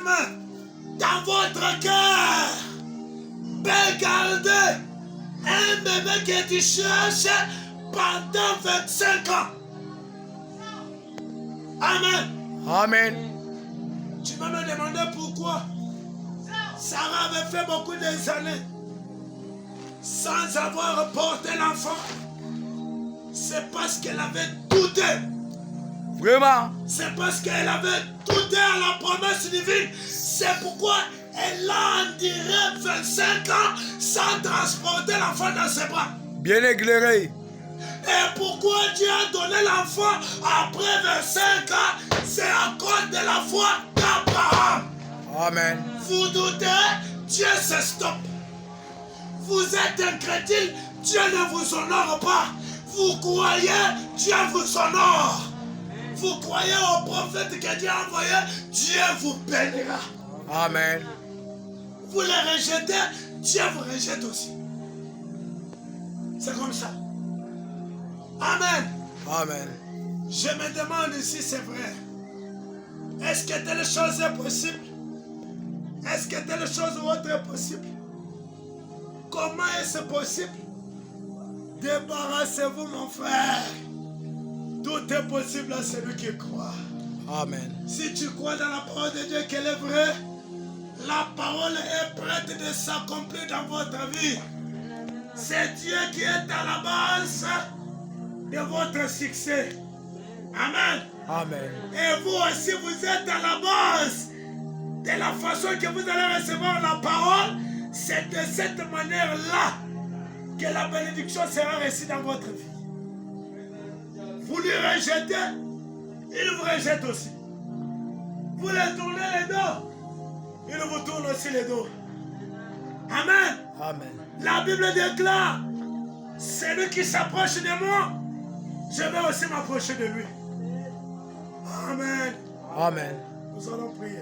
ferme dans votre cœur. Regardez un bébé que tu cherches pendant 25 ans. Amen. Amen. Tu vas me demander pourquoi Sarah avait fait beaucoup d'années sans avoir porté l'enfant. C'est parce qu'elle avait douté. Vraiment. C'est parce qu'elle avait douté à la promesse divine. C'est pourquoi elle a enduré 25 ans sans transporter l'enfant dans ses bras. Bien éclairé. Et pourquoi Dieu a donné l'enfant après 25 ans? C'est à cause de la foi d'Abraham. Amen. Vous doutez, Dieu se stoppe. Vous êtes incrédule, Dieu ne vous honore pas. Vous croyez, Dieu vous honore. Vous croyez au prophète que Dieu a envoyé, Dieu vous bénira. Amen. Vous les rejetez, Dieu vous rejette aussi. C'est comme ça. Amen. Amen. Je me demande si c'est vrai. Est-ce que telle chose est possible? Est-ce que telle chose ou autre est possible? Comment est-ce possible? Débarrassez-vous, mon frère. Tout est possible à celui qui croit. Amen. Si tu crois dans la parole de Dieu qu'elle est vraie, la parole est prête de s'accomplir dans votre vie. C'est Dieu qui est à la base de votre succès. Amen. Amen. Et vous aussi, vous êtes à la base de la façon que vous allez recevoir la parole. C'est de cette manière-là que la bénédiction sera reçue dans votre vie. Vous lui rejetez, il vous rejette aussi. Vous lui tournez les dos, il vous tourne aussi les dos. Amen. Amen. La Bible déclare, celui qui s'approche de moi, je vais aussi m'approcher de lui. Amen. Amen. Nous allons prier.